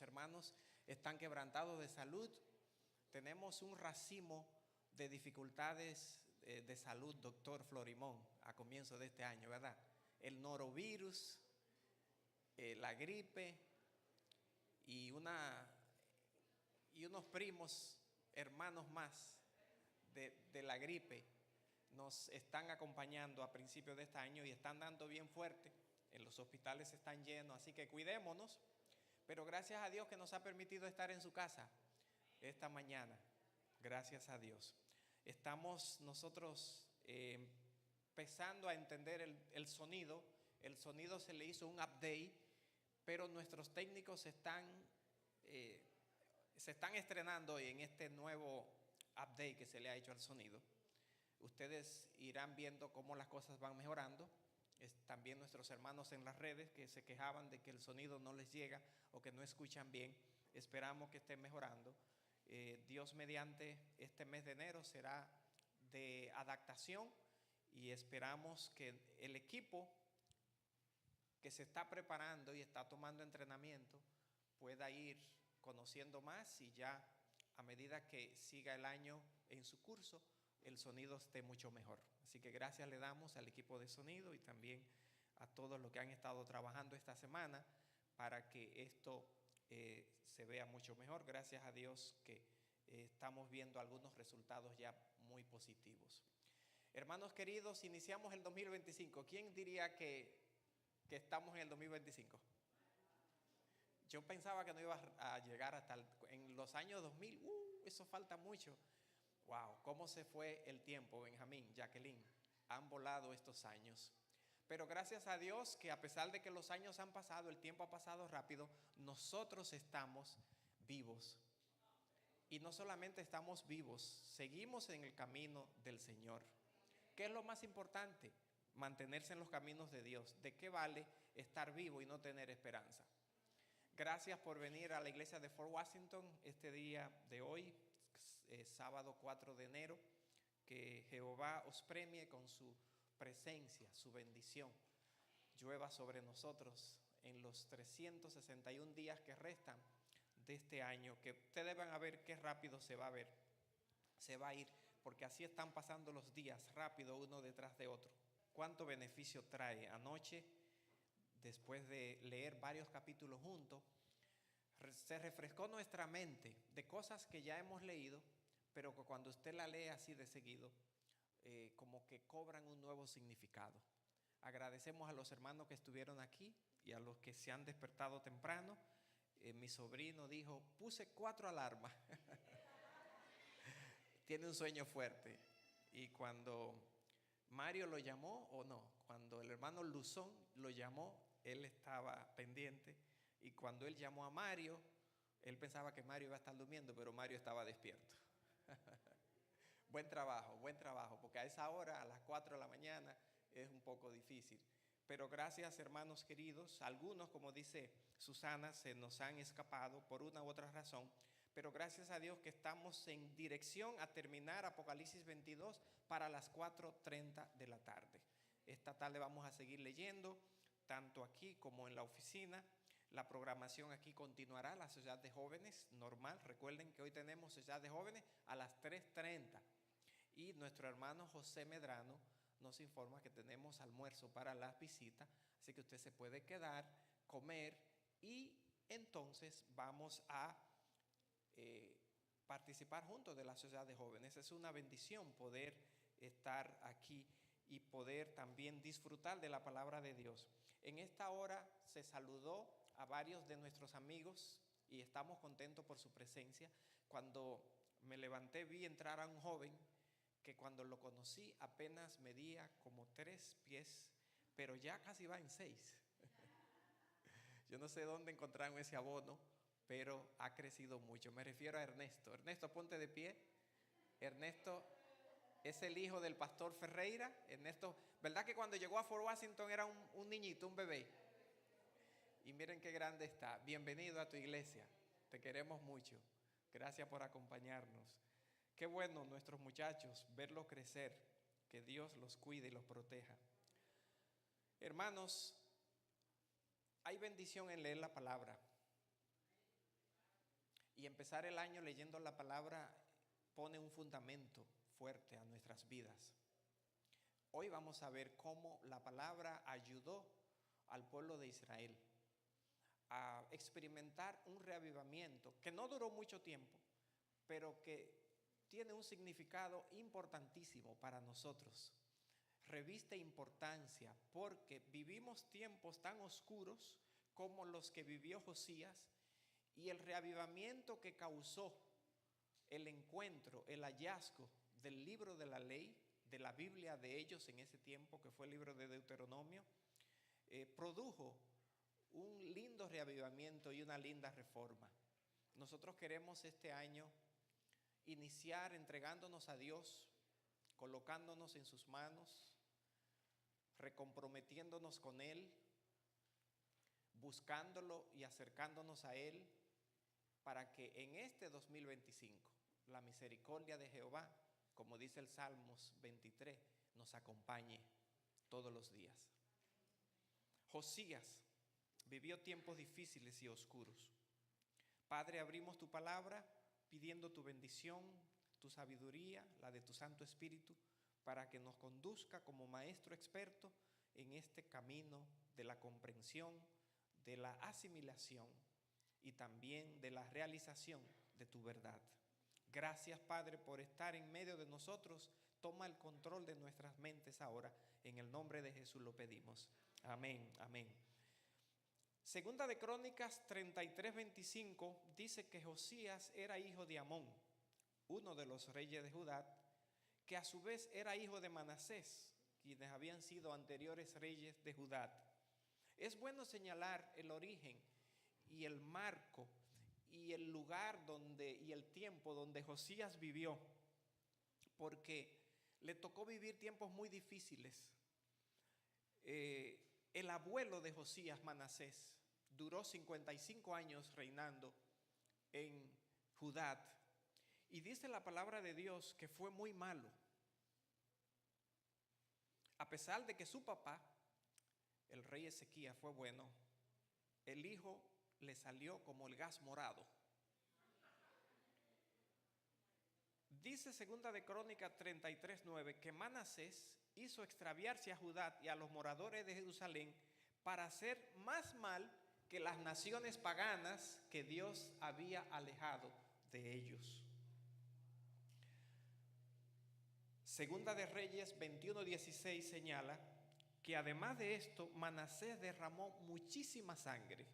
nuestros hermanos están quebrantados de salud. Tenemos un racimo de dificultades de salud, doctor Florimón, a comienzo de este año, ¿verdad? El norovirus, la gripe y unos primos, hermanos más de la gripe nos están acompañando a principios de este año y están dando bien fuerte. En los hospitales están llenos, así que cuidémonos. Pero gracias a Dios que nos ha permitido estar en su casa esta mañana. Gracias a Dios. Estamos nosotros empezando a entender el sonido. El sonido se le hizo un update, pero nuestros técnicos se están estrenando en este nuevo update que se le ha hecho al sonido. Ustedes irán viendo cómo las cosas van mejorando. También nuestros hermanos en las redes que se quejaban de que el sonido no les llega o que no escuchan bien, esperamos que esté mejorando. Dios mediante, este mes de enero será de adaptación y esperamos que el equipo que se está preparando y está tomando entrenamiento pueda ir conociendo más y ya a medida que siga el año en su curso, el sonido esté mucho mejor. Así que gracias le damos al equipo de sonido y también a todos los que han estado trabajando esta semana para que esto se vea mucho mejor. Gracias a Dios que estamos viendo algunos resultados ya muy positivos. Hermanos queridos, iniciamos el 2025. ¿Quién diría que estamos en el 2025? Yo pensaba que no iba a llegar hasta en los años 2000. Eso falta mucho. Wow, cómo se fue el tiempo, Benjamín, Jacqueline. Han volado estos años. Pero gracias a Dios que a pesar de que los años han pasado, el tiempo ha pasado rápido, nosotros estamos vivos. Y no solamente estamos vivos, seguimos en el camino del Señor. ¿Qué es lo más importante? Mantenerse en los caminos de Dios. ¿De qué vale estar vivo y no tener esperanza? Gracias por venir a la iglesia de Fort Washington este día de hoy, sábado 4 de enero. Que Jehová os premie con su presencia, su bendición. Llueva sobre nosotros en los 361 días que restan de este año, que ustedes van a ver qué rápido se va a ir, porque así están pasando los días rápido uno detrás de otro. ¿Cuánto beneficio trae? Anoche, después de leer varios capítulos juntos, se refrescó nuestra mente de cosas que ya hemos leído, pero que cuando usted la lee así de seguido, como que cobran un nuevo significado. Agradecemos a los hermanos que estuvieron aquí y a los que se han despertado temprano. Mi sobrino dijo, puse 4 alarmas. Tiene un sueño fuerte. Y cuando Mario lo llamó, o no, cuando el hermano Luzón lo llamó, él estaba pendiente. Y cuando él llamó a Mario, él pensaba que Mario iba a estar durmiendo, pero Mario estaba despierto. Buen trabajo, porque a esa hora, a las 4 de la mañana, es un poco difícil. Pero gracias, hermanos queridos. Algunos, como dice Susana, se nos han escapado por una u otra razón. Pero gracias a Dios que estamos en dirección a terminar Apocalipsis 22 para las 4:30 de la tarde. Esta tarde vamos a seguir leyendo, tanto aquí como en la oficina. La programación aquí continuará, la sociedad de jóvenes normal. Recuerden que hoy tenemos sociedad de jóvenes a las 3:30. Y nuestro hermano José Medrano nos informa que tenemos almuerzo para las visitas. Así que usted se puede quedar, comer y entonces vamos a participar juntos de la sociedad de jóvenes. Es una bendición poder estar aquí y poder también disfrutar de la palabra de Dios. En esta hora se saludó a varios de nuestros amigos y estamos contentos por su presencia. Cuando me levanté vi entrar a un joven que cuando lo conocí apenas medía como 3 pies, pero ya casi va en 6. Yo no sé dónde encontraron ese abono, pero ha crecido mucho. Me refiero a Ernesto. Ernesto, ponte de pie. Ernesto es el hijo del pastor Ferreira. Ernesto, ¿verdad que cuando llegó a Fort Washington era un niñito, un bebé? Y miren qué grande está. Bienvenido a tu iglesia. Te queremos mucho. Gracias por acompañarnos. Qué bueno nuestros muchachos, verlos crecer. Que Dios los cuide y los proteja. Hermanos, hay bendición en leer la palabra. Y empezar el año leyendo la palabra pone un fundamento fuerte a nuestras vidas. Hoy vamos a ver cómo la palabra ayudó al pueblo de Israel a experimentar un reavivamiento que no duró mucho tiempo, pero que tiene un significado importantísimo para nosotros. Reviste importancia porque vivimos tiempos tan oscuros como los que vivió Josías, y el reavivamiento que causó el encuentro, el hallazgo del libro de la ley, de la Biblia de ellos en ese tiempo, que fue el libro de Deuteronomio, produjo un lindo reavivamiento y una linda reforma. Nosotros queremos este año iniciar entregándonos a Dios, colocándonos en sus manos, recomprometiéndonos con Él, buscándolo y acercándonos a Él, para que en este 2025 la misericordia de Jehová, como dice el Salmos 23, nos acompañe todos los días. Josías vivió tiempos difíciles y oscuros. Padre, abrimos tu palabra pidiendo tu bendición, tu sabiduría, la de tu Santo Espíritu, para que nos conduzca como maestro experto en este camino de la comprensión, de la asimilación y también de la realización de tu verdad. Gracias, Padre, por estar en medio de nosotros. Toma el control de nuestras mentes ahora. En el nombre de Jesús lo pedimos. Amén, amén. Segunda de Crónicas 33:25 dice que Josías era hijo de Amón, uno de los reyes de Judá, que a su vez era hijo de Manasés, quienes habían sido anteriores reyes de Judá. Es bueno señalar el origen y el marco y el lugar y el tiempo donde Josías vivió, porque le tocó vivir tiempos muy difíciles. El abuelo de Josías, Manasés, duró 55 años reinando en Judá, y dice la palabra de Dios que fue muy malo. A pesar de que su papá, el rey Ezequías, fue bueno, el hijo le salió como el gas morado. Dice segunda de Crónicas 33:9 que Manasés hizo extraviarse a Judá y a los moradores de Jerusalén para hacer más mal que las naciones paganas que Dios había alejado de ellos. Segunda de Reyes 21:16 señala que además de esto, Manasés derramó muchísima sangre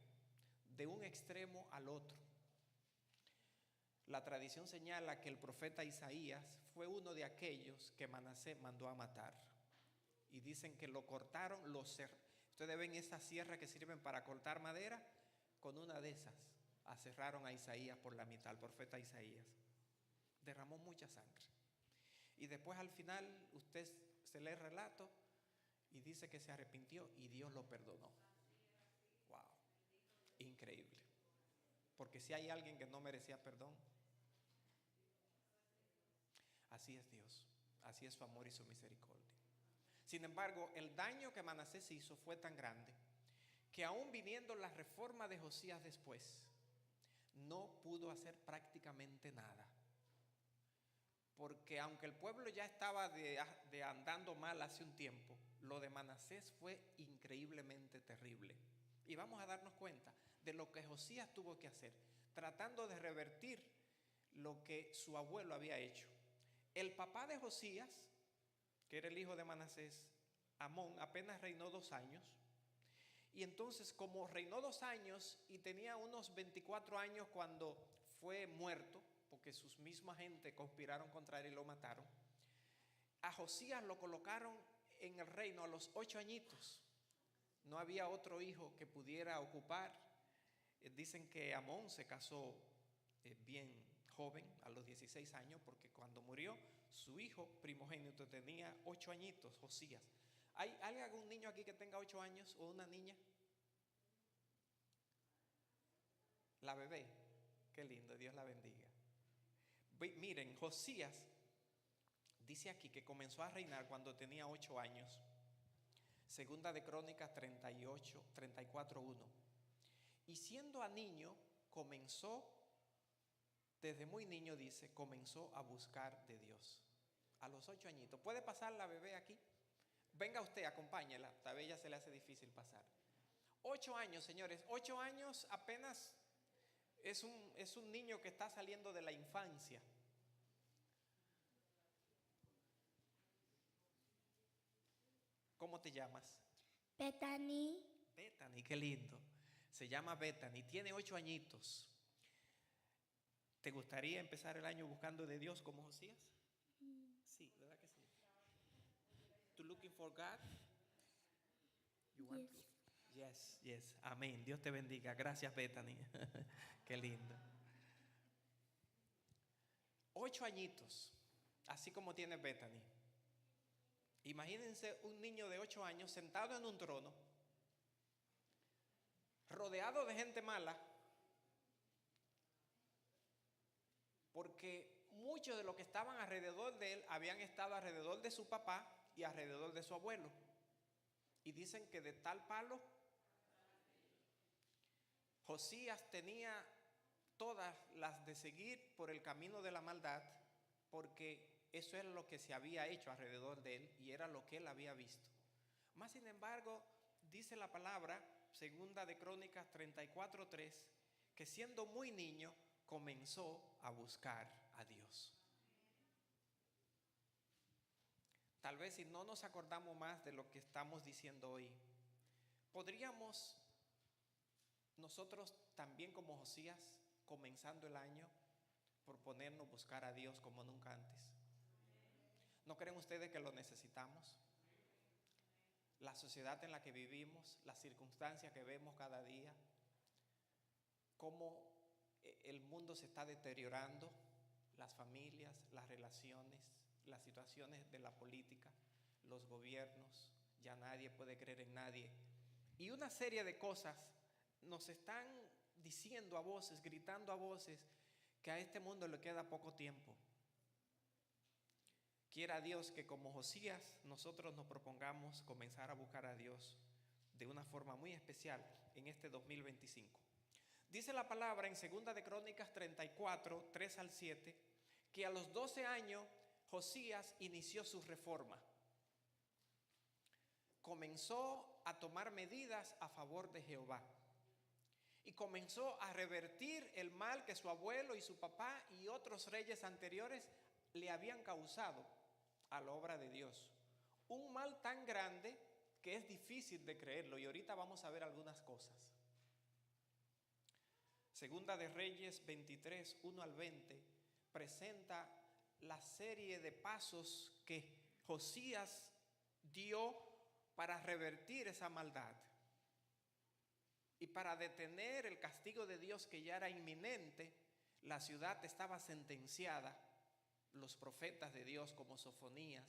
de un extremo al otro. La tradición señala que el profeta Isaías fue uno de aquellos que Manasés mandó a matar. Y dicen que lo cortaron, ustedes ven esas sierras que sirven para cortar madera, con una de esas aserraron a Isaías por la mitad, al profeta Isaías. Derramó mucha sangre. Y después al final usted se lee el relato y dice que se arrepintió y Dios lo perdonó. Wow, increíble. Porque si hay alguien que no merecía perdón, así es Dios, así es su amor y su misericordia. Sin embargo, el daño que Manasés hizo fue tan grande que aún viniendo la reforma de Josías después, no pudo hacer prácticamente nada. Porque aunque el pueblo ya estaba de andando mal hace un tiempo, lo de Manasés fue increíblemente terrible. Y vamos a darnos cuenta de lo que Josías tuvo que hacer, tratando de revertir lo que su abuelo había hecho. El papá de Josías, que era el hijo de Manasés, Amón, apenas reinó 2 años. Y entonces, como reinó 2 años y tenía unos 24 años cuando fue muerto, porque sus misma gente conspiraron contra él y lo mataron, a Josías lo colocaron en el reino a los 8 añitos. No había otro hijo que pudiera ocupar. Dicen que Amón se casó bien joven, a los 16 años, porque cuando murió su hijo primogénito tenía 8 añitos, Josías. ¿Hay algún niño aquí que tenga 8 años o una niña? La bebé, qué lindo, Dios la bendiga. Miren, Josías dice aquí que comenzó a reinar cuando tenía 8 años. Segunda de Crónicas 34:1. Y siendo a niño, comenzó desde muy niño, dice, comenzó a buscar de Dios. A los 8 añitos. ¿Puede pasar la bebé aquí? Venga usted, acompáñela. Tal vez ya se le hace difícil pasar. 8 años, señores. 8 años apenas es un niño que está saliendo de la infancia. ¿Cómo te llamas? Bethany. Bethany, qué lindo. Se llama Bethany, tiene 8 añitos. ¿Te gustaría empezar el año buscando de Dios como Josías? Sí, ¿verdad que sí? To looking for God? You want to? Yes, yes. Amén. Dios te bendiga. Gracias, Bethany. Qué lindo. 8 añitos, así como tiene Bethany. Imagínense un niño de 8 años sentado en un trono, rodeado de gente mala, porque muchos de los que estaban alrededor de él habían estado alrededor de su papá y alrededor de su abuelo. Y dicen que de tal palo, Josías tenía todas las de seguir por el camino de la maldad, porque eso era lo que se había hecho alrededor de él y era lo que él había visto. Más sin embargo, dice la palabra, segunda de Crónicas 34:3, que siendo muy niño comenzó a buscar a Dios. Tal vez si no nos acordamos más de lo que estamos diciendo hoy, podríamos nosotros también como Josías, comenzando el año, proponernos buscar a Dios como nunca antes. ¿No creen ustedes que lo necesitamos? La sociedad en la que vivimos, las circunstancias que vemos cada día, cómo el mundo se está deteriorando, las familias, las relaciones, las situaciones de la política, los gobiernos, ya nadie puede creer en nadie. Y una serie de cosas nos están diciendo a voces, gritando a voces, que a este mundo le queda poco tiempo. Quiera Dios que como Josías nosotros nos propongamos comenzar a buscar a Dios de una forma muy especial en este 2025. Dice la palabra en 2 de Crónicas 34, 3 al 7, que a los 12 años Josías inició su reforma. Comenzó a tomar medidas a favor de Jehová. Y comenzó a revertir el mal que su abuelo y su papá y otros reyes anteriores le habían causado a la obra de Dios. Un mal tan grande que es difícil de creerlo, y ahorita vamos a ver algunas cosas. Segunda de Reyes 23, 1 al 20, presenta la serie de pasos que Josías dio para revertir esa maldad y para detener el castigo de Dios que ya era inminente. La ciudad estaba sentenciada. Los profetas de Dios como Sofonías,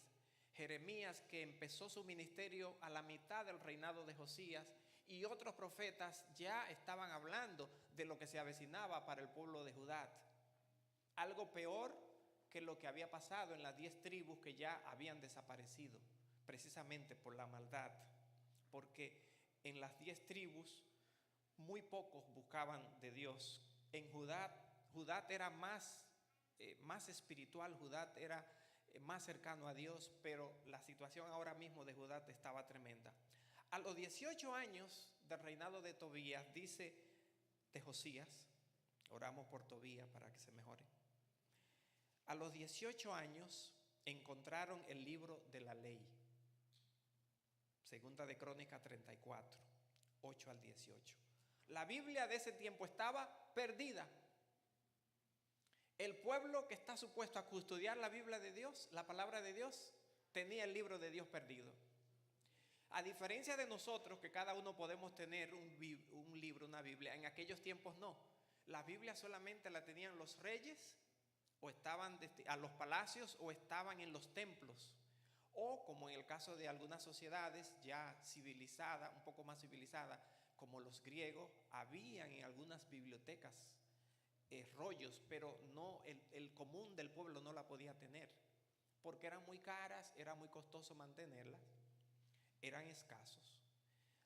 Jeremías, que empezó su ministerio a la mitad del reinado de Josías, y otros profetas ya estaban hablando de lo que se avecinaba para el pueblo de Judá. Algo peor que lo que había pasado en las 10 tribus que ya habían desaparecido, precisamente por la maldad, porque en las 10 tribus muy pocos buscaban de Dios. En Judá era más espiritual, Judá era más cercano a Dios, pero la situación ahora mismo de Judá estaba tremenda. A los 18 años del reinado de Tobías, dice de Josías, oramos por Tobías para que se mejore. A los 18 años encontraron el libro de la ley. Segunda de Crónicas 34, 8 al 18. La Biblia de ese tiempo estaba perdida. El pueblo que está supuesto a custodiar la Biblia de Dios, la palabra de Dios, tenía el libro de Dios perdido. A diferencia de nosotros, que cada uno podemos tener un libro, una Biblia, en aquellos tiempos no. La Biblia solamente la tenían los reyes, o estaban a los palacios, o estaban en los templos. O como en el caso de algunas sociedades ya civilizadas, un poco más civilizadas, como los griegos, habían en algunas bibliotecas rollos, pero no, el común del pueblo no la podía tener, porque eran muy caras, era muy costoso mantenerlas, eran escasos.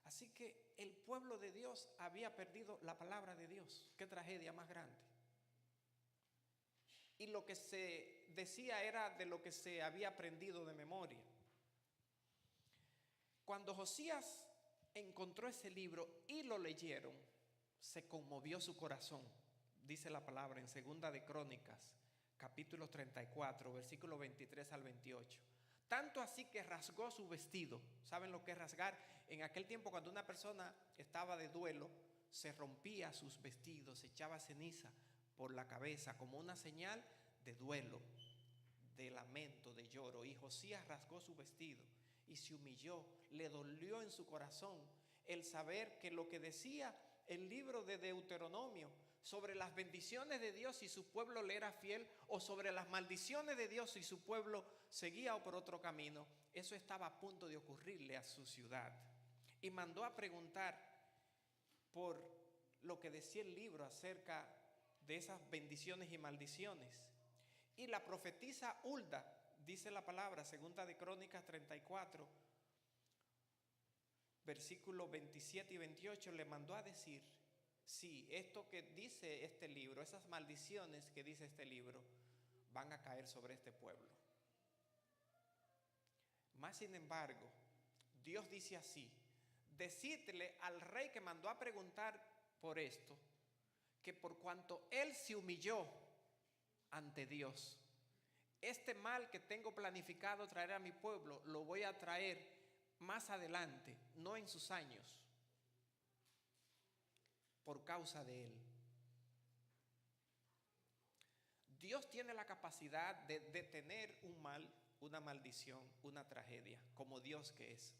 Así que el pueblo de Dios había perdido la palabra de Dios. Qué tragedia más grande. y lo que se decía era de lo que se había aprendido de memoria. Cuando Josías encontró ese libro y lo leyeron, se conmovió su corazón. Dice la palabra en Segunda de Crónicas, capítulo 34, versículo 23 al 28. Tanto así que rasgó su vestido. ¿Saben lo que es rasgar? En aquel tiempo, cuando una persona estaba de duelo, se rompía sus vestidos, se echaba ceniza por la cabeza como una señal de duelo, de lamento, de lloro. Y Josías rasgó su vestido y se humilló. Le dolió en su corazón el saber que lo que decía el libro de Deuteronomio sobre las bendiciones de Dios si su pueblo le era fiel, o sobre las maldiciones de Dios si su pueblo seguía por otro camino, eso estaba a punto de ocurrirle a su ciudad. Y mandó a preguntar por lo que decía el libro acerca de esas bendiciones y maldiciones. Y la profetisa Hulda, dice la palabra, Segunda de Crónicas 34, versículos 27 y 28, le mandó a decir: sí, esto que dice este libro, esas maldiciones que dice este libro, van a caer sobre este pueblo. Mas sin embargo, Dios dice así: decídele al rey que mandó a preguntar por esto, que por cuanto él se humilló ante Dios, este mal que tengo planificado traer a mi pueblo, lo voy a traer más adelante, no en sus años, por causa de él. Dios tiene la capacidad de detener un mal, una maldición, una tragedia, como Dios que es.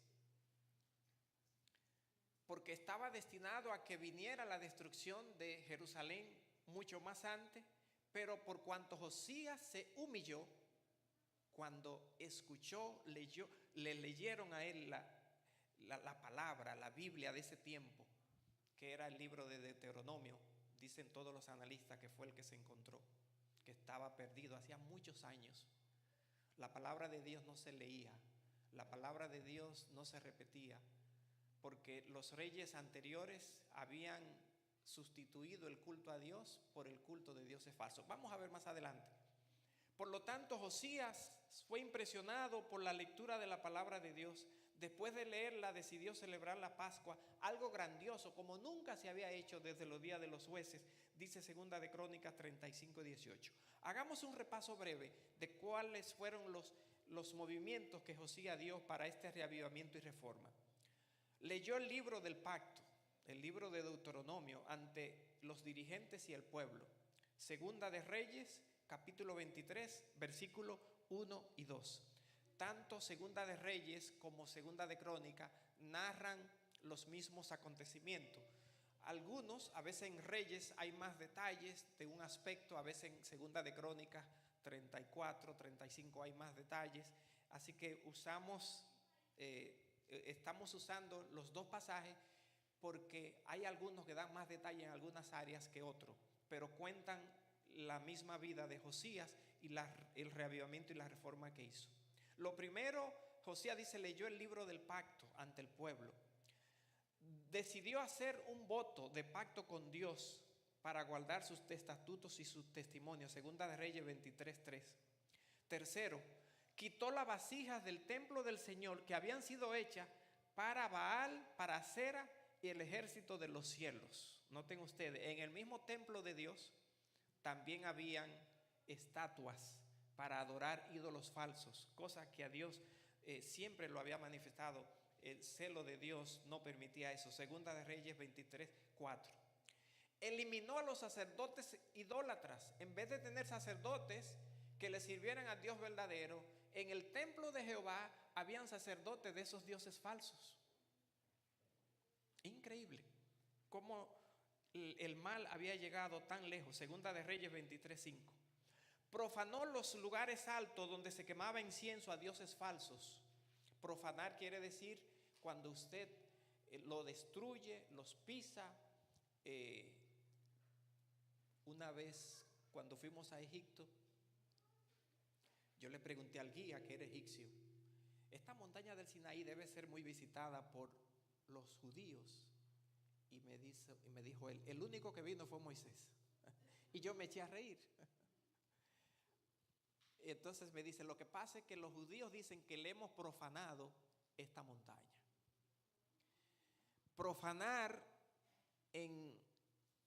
Porque estaba destinado a que viniera la destrucción de Jerusalén mucho más antes, pero por cuanto Josías se humilló, cuando escuchó, leyó, le leyeron a él la palabra, la Biblia de ese tiempo, que era el libro de Deuteronomio, dicen todos los analistas que fue el que se encontró, que estaba perdido hacía muchos años. La palabra de Dios no se leía, la palabra de Dios no se repetía, porque los reyes anteriores habían sustituido el culto a Dios por el culto de dioses falsos. Vamos a ver más adelante. Por lo tanto, Josías fue impresionado por la lectura de la palabra de Dios. Después de leerla, decidió celebrar la Pascua, algo grandioso, como nunca se había hecho desde los días de los jueces, dice Segunda de Crónicas 35, 18. Hagamos un repaso breve de cuáles fueron los movimientos que Josías dio para este reavivamiento y reforma. Leyó el libro del pacto, el libro de Deuteronomio, ante los dirigentes y el pueblo. Segunda de Reyes, capítulo 23, versículos 1 y 2. Tanto Segunda de Reyes como Segunda de Crónica narran los mismos acontecimientos. Algunos, a veces en Reyes hay más detalles de un aspecto, a veces en Segunda de Crónica 34, 35 hay más detalles. Así que estamos usando los dos pasajes porque hay algunos que dan más detalle en algunas áreas que otros, pero cuentan la misma vida de Josías y el reavivamiento y la reforma que hizo. Lo primero, Josías dice, leyó el libro del pacto ante el pueblo. Decidió hacer un voto de pacto con Dios para guardar sus estatutos y sus testimonios. Segunda de Reyes 23:3. Tercero, quitó las vasijas del templo del Señor que habían sido hechas para Baal, para Acera y el ejército de los cielos. Noten ustedes, en el mismo templo de Dios también habían estatuas para adorar ídolos falsos, cosa que a Dios siempre lo había manifestado. El celo de Dios no permitía eso. Segunda de Reyes 23:4. Eliminó a los sacerdotes idólatras. En vez de tener sacerdotes que le sirvieran a Dios verdadero, en el templo de Jehová habían sacerdotes de esos dioses falsos. Increíble cómo el mal había llegado tan lejos. Segunda de Reyes 23:5. Profanó los lugares altos donde se quemaba incienso a dioses falsos. Profanar quiere decir cuando usted lo destruye, los pisa. Una vez cuando fuimos a Egipto, yo le pregunté al guía, que era egipcio, esta montaña del Sinaí debe ser muy visitada por los judíos. Y me dijo él, el único que vino fue Moisés. Y yo me eché a reír. Entonces me dice, lo que pasa es que los judíos dicen que le hemos profanado esta montaña. Profanar en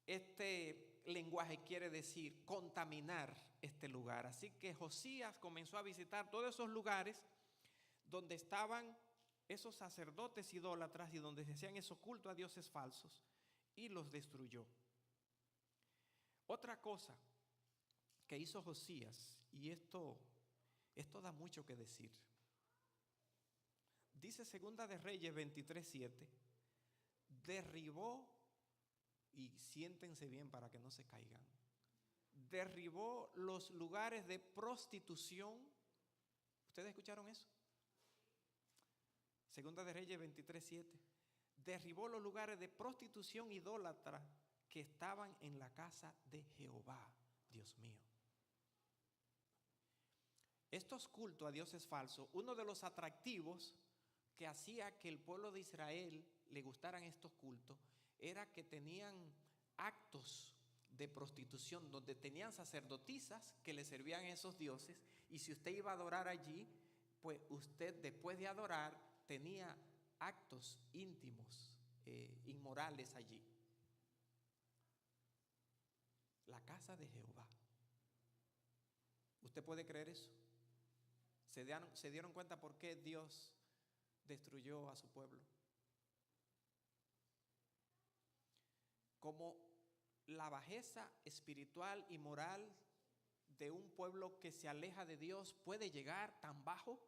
este lenguaje quiere decir contaminar este lugar. Así que Josías comenzó a visitar todos esos lugares donde estaban esos sacerdotes idólatras y donde se hacían esos cultos a dioses falsos, y los destruyó. Otra cosa que hizo Josías, y esto da mucho que decir. Dice Segunda de Reyes 23:7, derribó, y siéntense bien para que no se caigan, derribó los lugares de prostitución. ¿Ustedes escucharon eso? Segunda de Reyes 23:7, derribó los lugares de prostitución idólatra que estaban en la casa de Jehová, Dios mío. Estos cultos a dioses falsos, uno de los atractivos que hacía que el pueblo de Israel le gustaran estos cultos era que tenían actos de prostitución donde tenían sacerdotisas que le servían a esos dioses, y si usted iba a adorar allí, pues usted después de adorar tenía actos íntimos, inmorales allí. La casa de Jehová. ¿Usted puede creer eso? ¿Se dieron cuenta por qué Dios destruyó a su pueblo? Como la bajeza espiritual y moral de un pueblo que se aleja de Dios puede llegar tan bajo.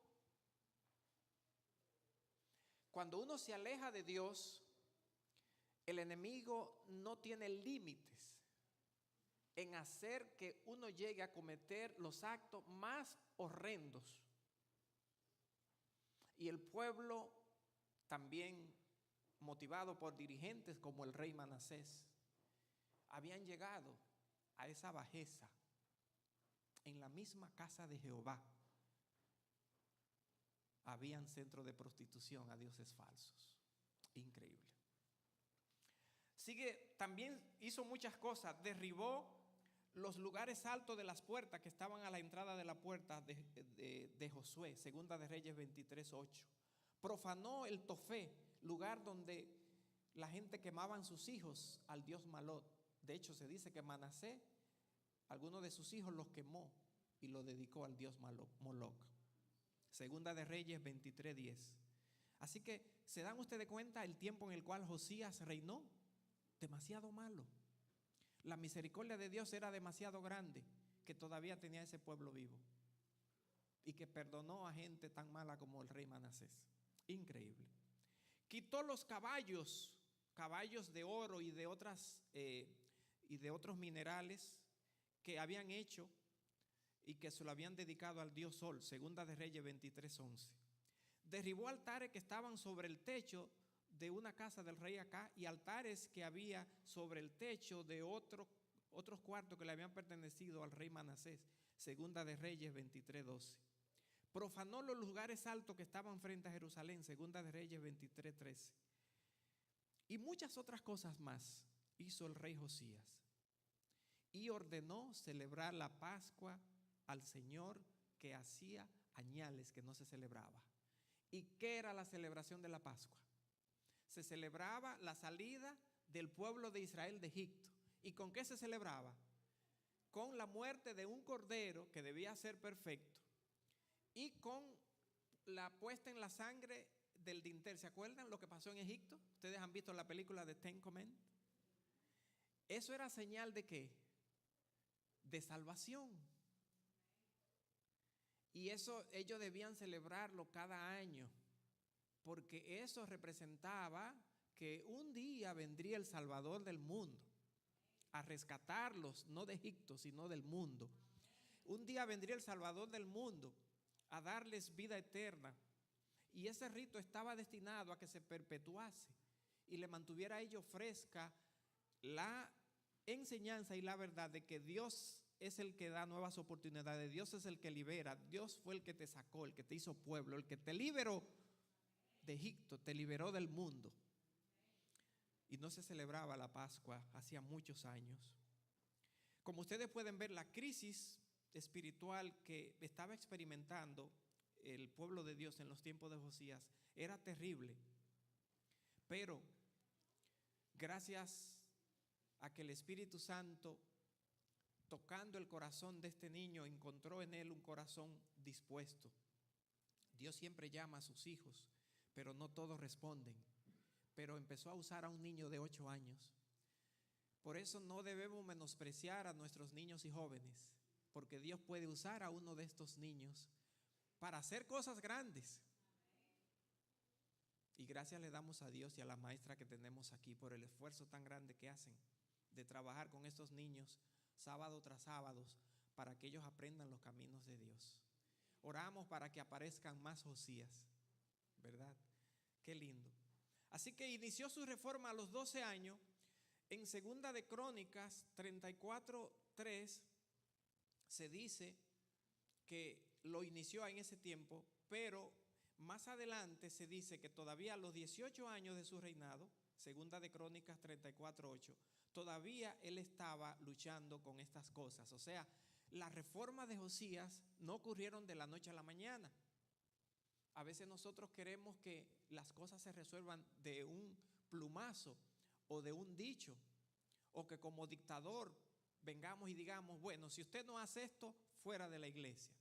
Cuando uno se aleja de Dios, el enemigo no tiene límites en hacer que uno llegue a cometer los actos más horrendos. Y el pueblo, también motivado por dirigentes como el rey Manasés, habían llegado a esa bajeza en la misma casa de Jehová. Habían centros de prostitución a dioses falsos. Increíble. También hizo muchas cosas. Derribó los lugares altos de las puertas que estaban a la entrada de la puerta de Josué, Segunda de Reyes 23:8. Profanó el Tofé, lugar donde la gente quemaban sus hijos al dios Malot. De hecho, se dice que Manasés, algunos de sus hijos los quemó y lo dedicó al dios Moloc. Segunda de Reyes 23:10. Así que, ¿se dan ustedes cuenta el tiempo en el cual Josías reinó? Demasiado malo. La misericordia de Dios era demasiado grande, que todavía tenía ese pueblo vivo y que perdonó a gente tan mala como el rey Manasés. Increíble. Quitó los caballos de oro y de otros minerales que habían hecho y que se lo habían dedicado al dios Sol. Segunda de Reyes 23:11. Derribó altares que estaban sobre el techo de una casa del rey Acá, y altares que había sobre el techo de otros cuartos que le habían pertenecido al rey Manasés. Segunda de Reyes 23:12. Profanó los lugares altos que estaban frente a Jerusalén. Segunda de Reyes 23:13. Y muchas otras cosas más hizo el rey Josías. Y ordenó celebrar la Pascua al Señor, que hacía añales que no se celebraba. ¿Y qué era la celebración de la Pascua? Se celebraba la salida del pueblo de Israel de Egipto. ¿Y con qué se celebraba? Con la muerte de un cordero que debía ser perfecto y con la puesta en la sangre del dintel. ¿Se acuerdan lo que pasó en Egipto? ¿Ustedes han visto la película de Ten Commandments? Eso era señal ¿de qué? De salvación. Y eso ellos debían celebrarlo cada año, porque eso representaba que un día vendría el Salvador del mundo a rescatarlos, no de Egipto, sino del mundo. Un día vendría el Salvador del mundo a darles vida eterna. Y ese rito estaba destinado a que se perpetuase y le mantuviera a ellos fresca la enseñanza y la verdad de que Dios es el que da nuevas oportunidades. Dios es el que libera. Dios fue el que te sacó, el que te hizo pueblo, el que te liberó de Egipto, te liberó del mundo. Y no se celebraba la Pascua hacía muchos años. Como ustedes pueden ver, la crisis espiritual que estaba experimentando el pueblo de Dios en los tiempos de Josías era terrible. Pero gracias a que el Espíritu Santo, tocando el corazón de este niño, encontró en él un corazón dispuesto. Dios siempre llama a sus hijos, pero no todos responden. Pero empezó a usar a un niño de 8 años. Por eso no debemos menospreciar a nuestros niños y jóvenes, porque Dios puede usar a uno de estos niños para hacer cosas grandes. Y gracias le damos a Dios y a la maestra que tenemos aquí por el esfuerzo tan grande que hacen de trabajar con estos niños sábado tras sábado para que ellos aprendan los caminos de Dios. Oramos para que aparezcan más Josías, ¿verdad? Qué lindo. Así que inició su reforma a los 12 años. En Segunda de Crónicas 34:3 se dice que lo inició en ese tiempo, pero más adelante se dice que todavía a los 18 años de su reinado, Segunda de Crónicas 34:8, todavía él estaba luchando con estas cosas. O sea, las reformas de Josías no ocurrieron de la noche a la mañana. A veces nosotros queremos que las cosas se resuelvan de un plumazo o de un dicho, o que como dictador vengamos y digamos, bueno, si usted no hace esto, fuera de la iglesia.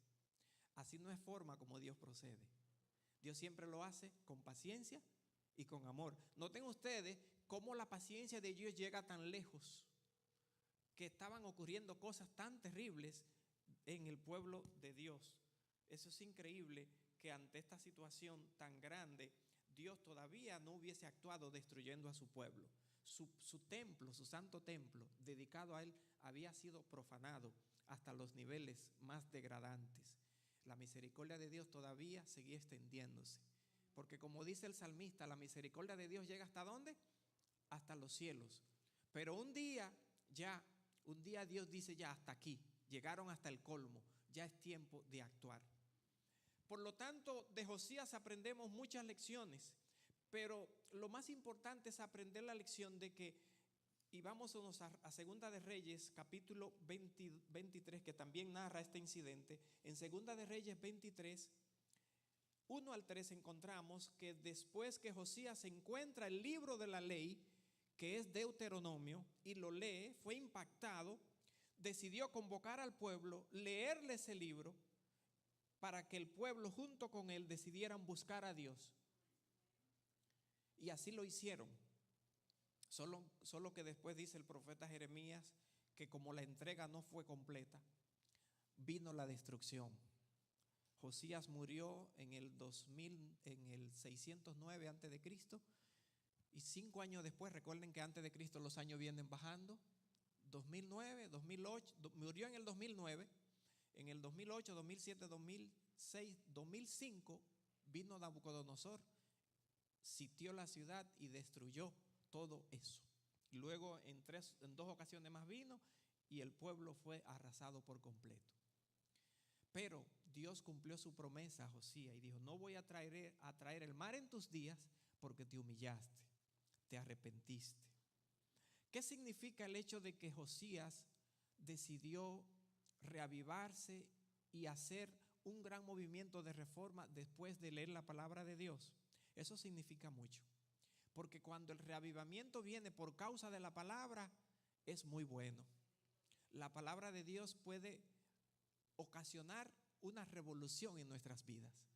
Así no es forma como Dios procede. Dios siempre lo hace con paciencia y con amor. Noten ustedes cómo la paciencia de Dios llega tan lejos, que estaban ocurriendo cosas tan terribles en el pueblo de Dios. Eso es increíble, que ante esta situación tan grande, Dios todavía no hubiese actuado destruyendo a su pueblo. Su templo, su santo templo, dedicado a él, había sido profanado hasta los niveles más degradantes. La misericordia de Dios todavía seguía extendiéndose. Porque como dice el salmista, la misericordia de Dios llega ¿hasta dónde? Hasta los cielos. Pero un día Dios dice ya hasta aquí. Llegaron hasta el colmo. Ya es tiempo de actuar. Por lo tanto, de Josías aprendemos muchas lecciones. Pero lo más importante es aprender la lección de que, y vamos a Segunda de Reyes, capítulo 23, que también narra este incidente. En Segunda de Reyes 23, 1 al 3, encontramos que después que Josías encuentra el libro de la ley, que es Deuteronomio, y lo lee, fue impactado, decidió convocar al pueblo, leerle ese libro, para que el pueblo junto con él decidieran buscar a Dios. Y así lo hicieron. Solo que después dice el profeta Jeremías que como la entrega no fue completa, vino la destrucción. Josías murió en el 609 antes de Cristo, y 5 años después, recuerden que antes de Cristo los años vienen bajando. 2009, 2008, murió en el 2009, en el 2008, 2007, 2006, 2005 vino Nabucodonosor, sitió la ciudad y destruyó todo eso. Y luego en 2 ocasiones más vino y el pueblo fue arrasado por completo. Pero Dios cumplió su promesa a Josías y dijo: no voy a traer el mar en tus días, porque te humillaste, te arrepentiste. ¿Qué significa el hecho de que Josías decidió reavivarse y hacer un gran movimiento de reforma después de leer la palabra de Dios? Eso significa mucho, porque cuando el reavivamiento viene por causa de la palabra, es muy bueno. La palabra de Dios puede ocasionar una revolución en nuestras vidas.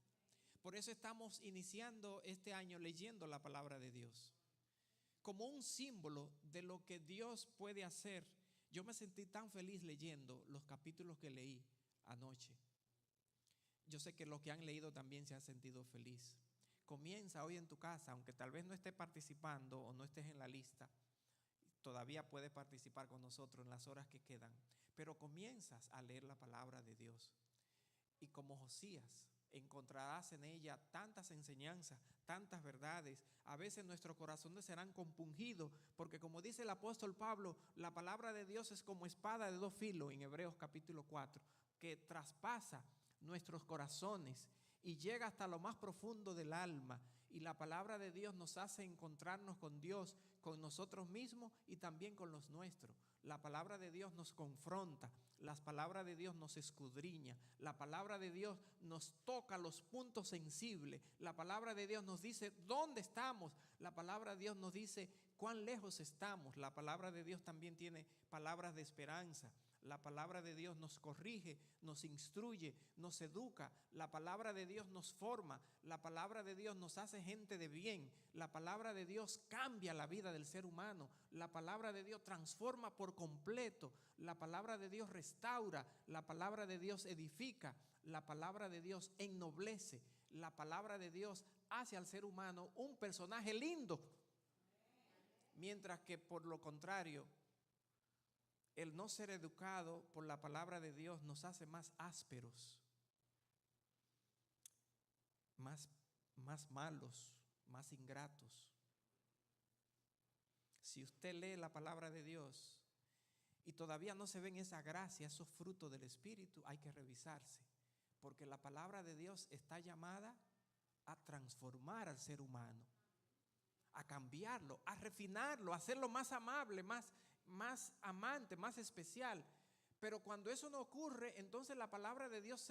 Por eso estamos iniciando este año leyendo la palabra de Dios, como un símbolo de lo que Dios puede hacer. Yo me sentí tan feliz leyendo los capítulos que leí anoche. Yo sé que los que han leído también se han sentido feliz. Comienza hoy en tu casa, aunque tal vez no estés participando o no estés en la lista, todavía puedes participar con nosotros en las horas que quedan. Pero comienzas a leer la palabra de Dios. Y como Josías, encontrarás en ella tantas enseñanzas, tantas verdades. A veces nuestros corazones serán compungidos, porque como dice el apóstol Pablo, la palabra de Dios es como espada de 2 filos en Hebreos capítulo 4, que traspasa nuestros corazones y llega hasta lo más profundo del alma y la palabra de Dios nos hace encontrarnos con Dios, con nosotros mismos y también con los nuestros. La palabra de Dios nos confronta, la palabra de Dios nos escudriña, la palabra de Dios nos toca los puntos sensibles, la palabra de Dios nos dice dónde estamos, la palabra de Dios nos dice cuán lejos estamos, la palabra de Dios también tiene palabras de esperanza. La palabra de Dios nos corrige, nos instruye, nos educa. La palabra de Dios nos forma. La palabra de Dios nos hace gente de bien. La palabra de Dios cambia la vida del ser humano. La palabra de Dios transforma por completo. La palabra de Dios restaura. La palabra de Dios edifica. La palabra de Dios ennoblece. La palabra de Dios hace al ser humano un personaje lindo. Mientras que por lo contrario, el no ser educado por la palabra de Dios nos hace más ásperos, más malos, más ingratos. Si usted lee la palabra de Dios y todavía no se ven esa gracia, esos frutos del Espíritu, hay que revisarse, porque la palabra de Dios está llamada a transformar al ser humano, a cambiarlo, a refinarlo, a hacerlo más amable, más amante, más especial. Pero cuando eso no ocurre, entonces la palabra de Dios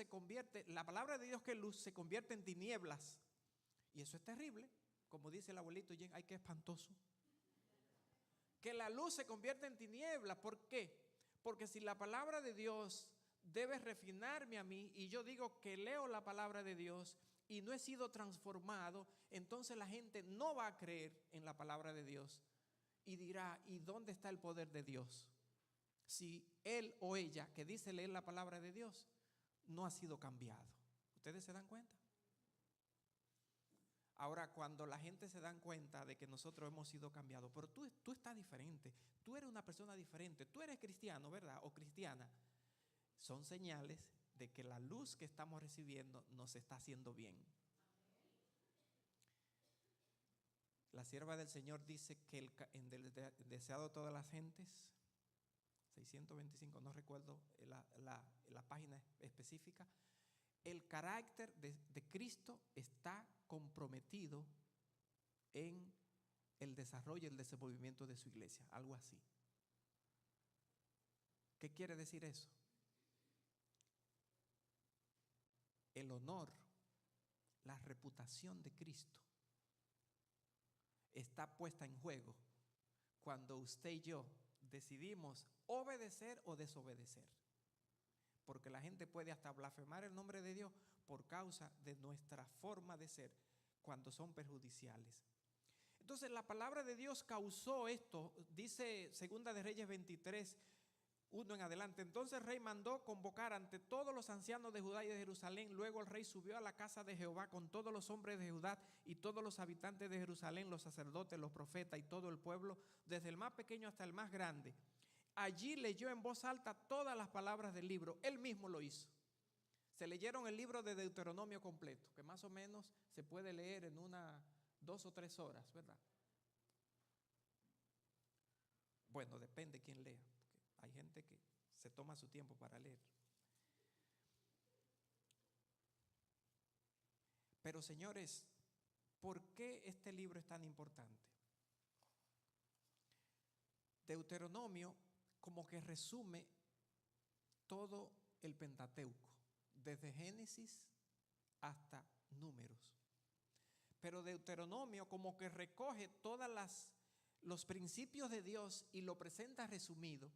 la palabra de Dios que es luz se convierte en tinieblas. Y eso es terrible, como dice el abuelito Jen, ay, qué espantoso. Que la luz se convierte en tinieblas. ¿Por qué? Porque si la palabra de Dios debe refinarme a mí y yo digo que leo la palabra de Dios y no he sido transformado, entonces la gente no va a creer en la palabra de Dios y dirá, ¿y dónde está el poder de Dios? Si él o ella que dice leer la palabra de Dios no ha sido cambiado. ¿Ustedes se dan cuenta? Ahora, cuando la gente se dan cuenta de que nosotros hemos sido cambiados, pero tú estás diferente, tú eres una persona diferente, tú eres cristiano, ¿verdad? O cristiana, son señales de que la luz que estamos recibiendo nos está haciendo bien. La sierva del Señor dice que en el deseado de todas las gentes, 625, no recuerdo la página específica, el carácter de Cristo está comprometido en el desarrollo y el desenvolvimiento de su iglesia, algo así. ¿Qué quiere decir eso? El honor, la reputación de Cristo está puesta en juego cuando usted y yo decidimos obedecer o desobedecer. Porque la gente puede hasta blasfemar el nombre de Dios por causa de nuestra forma de ser cuando son perjudiciales. Entonces la palabra de Dios causó esto, dice Segunda de Reyes 23, 1 en adelante. Entonces el rey mandó convocar ante todos los ancianos de Judá y de Jerusalén. Luego el rey subió a la casa de Jehová con todos los hombres de Judá y todos los habitantes de Jerusalén, los sacerdotes, los profetas y todo el pueblo, desde el más pequeño hasta el más grande. Allí leyó en voz alta todas las palabras del libro. Él mismo lo hizo. Se leyeron el libro de Deuteronomio completo, que más o menos se puede leer en 2 o 3 horas, ¿verdad? Bueno, depende quién lea. Hay gente que se toma su tiempo para leer. Pero señores, ¿por qué este libro es tan importante? Deuteronomio como que resume todo el Pentateuco, desde Génesis hasta Números. Pero Deuteronomio como que recoge los principios de Dios y lo presenta resumido.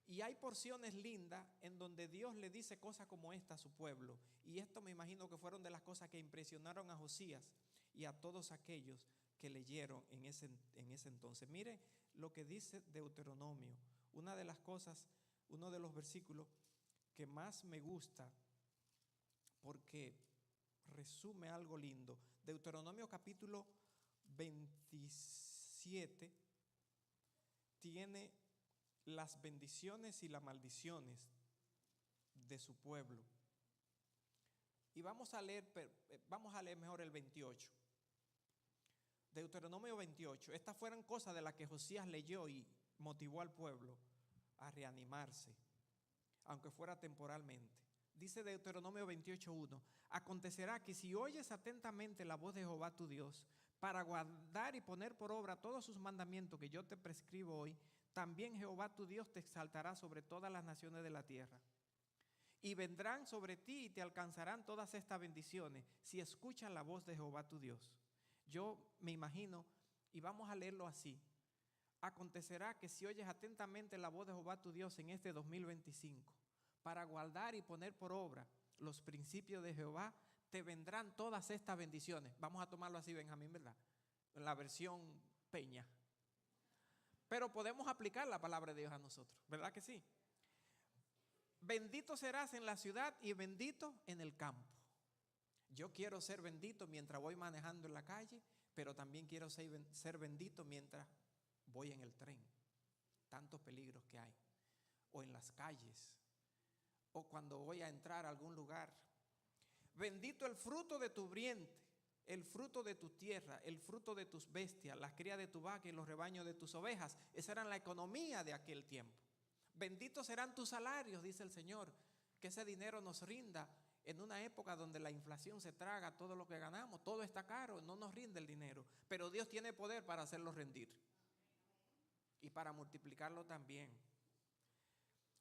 Y hay porciones lindas en donde Dios le dice cosas como esta a su pueblo. Y esto me imagino que fueron de las cosas que impresionaron a Josías y a todos aquellos que leyeron en ese entonces. Mire lo que dice Deuteronomio. Una de las cosas, uno de los versículos que más me gusta porque resume algo lindo. Deuteronomio capítulo 27 tiene las bendiciones y las maldiciones de su pueblo. Y vamos a leer mejor el 28. Deuteronomio 28. Estas fueron cosas de las que Josías leyó y motivó al pueblo a reanimarse, aunque fuera temporalmente. Dice Deuteronomio 28:1: acontecerá que si oyes atentamente la voz de Jehová tu Dios, para guardar y poner por obra todos sus mandamientos que yo te prescribo hoy, también Jehová tu Dios te exaltará sobre todas las naciones de la tierra. Y vendrán sobre ti y te alcanzarán todas estas bendiciones si escuchas la voz de Jehová tu Dios. Yo me imagino, y vamos a leerlo así: acontecerá que si oyes atentamente la voz de Jehová tu Dios en este 2025, para guardar y poner por obra los principios de Jehová, te vendrán todas estas bendiciones. Vamos a tomarlo así, Benjamín, ¿verdad? En la versión Peña. Pero podemos aplicar la palabra de Dios a nosotros, ¿verdad que sí? Bendito serás en la ciudad y bendito en el campo. Yo quiero ser bendito mientras voy manejando en la calle, pero también quiero ser bendito mientras voy en el tren. Tantos peligros que hay. O en las calles. O cuando voy a entrar a algún lugar. Bendito el fruto de tu vientre, el fruto de tu tierra, el fruto de tus bestias, las crías de tu vaca y los rebaños de tus ovejas. Esa era la economía de aquel tiempo. Benditos serán tus salarios, dice el Señor, que ese dinero nos rinda en una época donde la inflación se traga todo lo que ganamos, todo está caro, no nos rinde el dinero, pero Dios tiene poder para hacerlo rendir y para multiplicarlo también.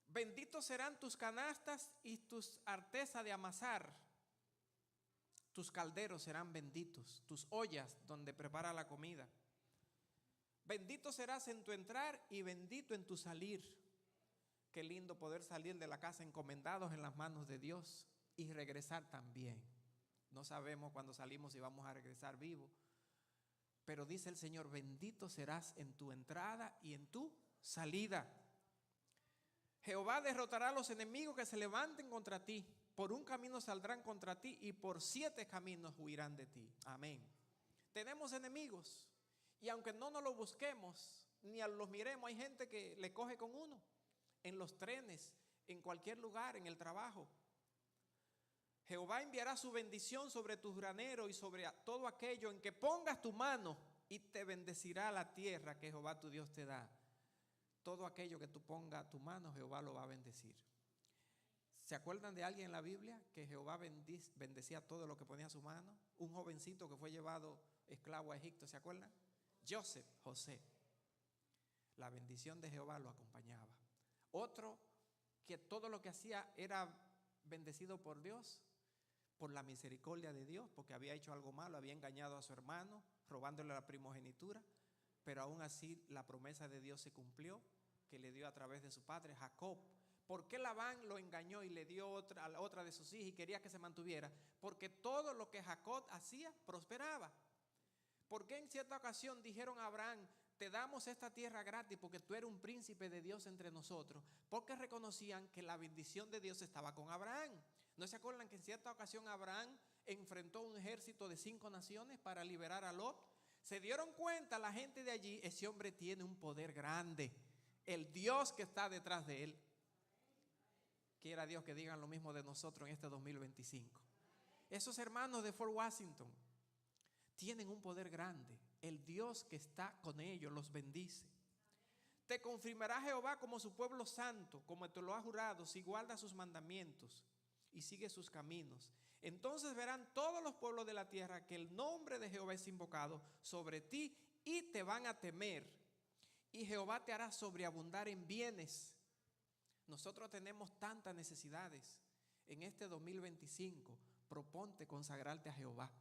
Benditos serán tus canastas y tus artesas de amasar, tus calderos serán benditos, tus ollas donde prepara la comida. Bendito serás en tu entrar y bendito en tu salir. Qué lindo poder salir de la casa encomendados en las manos de Dios y regresar también. No sabemos cuándo salimos si vamos a regresar vivos, pero dice el Señor: bendito serás en tu entrada y en tu salida. Jehová derrotará a los enemigos que se levanten contra ti. Por un camino saldrán contra ti y por 7 caminos huirán de ti. Amén. Tenemos enemigos y aunque no nos los busquemos ni los miremos, hay gente que le coge con uno. En los trenes, en cualquier lugar, en el trabajo. Jehová enviará su bendición sobre tus graneros y sobre todo aquello en que pongas tu mano, y te bendecirá la tierra que Jehová tu Dios te da. Todo aquello que tú pongas tu mano, Jehová lo va a bendecir. ¿Se acuerdan de alguien en la Biblia que Jehová bendecía todo lo que ponía su mano? Un jovencito que fue llevado esclavo a Egipto, ¿se acuerdan? José. La bendición de Jehová lo acompañaba. Otro que todo lo que hacía era bendecido por Dios, por la misericordia de Dios, porque había hecho algo malo, había engañado a su hermano, robándole la primogenitura, pero aún así la promesa de Dios se cumplió, que le dio a través de su padre Jacob. ¿Por qué Labán lo engañó y le dio a otra de sus hijas y quería que se mantuviera? Porque todo lo que Jacob hacía prosperaba. ¿Por qué en cierta ocasión dijeron a Abraham: te damos esta tierra gratis porque tú eres un príncipe de Dios entre nosotros? Porque reconocían que la bendición de Dios estaba con Abraham. ¿No se acuerdan que en cierta ocasión Abraham enfrentó un ejército de 5 naciones para liberar a Lot? Se dieron cuenta la gente de allí: ese hombre tiene un poder grande, el Dios que está detrás de él. Quiera Dios que digan lo mismo de nosotros en este 2025. Esos hermanos de Fort Washington tienen un poder grande. El Dios que está con ellos los bendice. Te confirmará Jehová como su pueblo santo, como te lo ha jurado, si guardas sus mandamientos y sigues sus caminos. Entonces verán todos los pueblos de la tierra que el nombre de Jehová es invocado sobre ti y te van a temer. Y Jehová te hará sobreabundar en bienes. Nosotros tenemos tantas necesidades. En este 2025, proponte consagrarte a Jehová,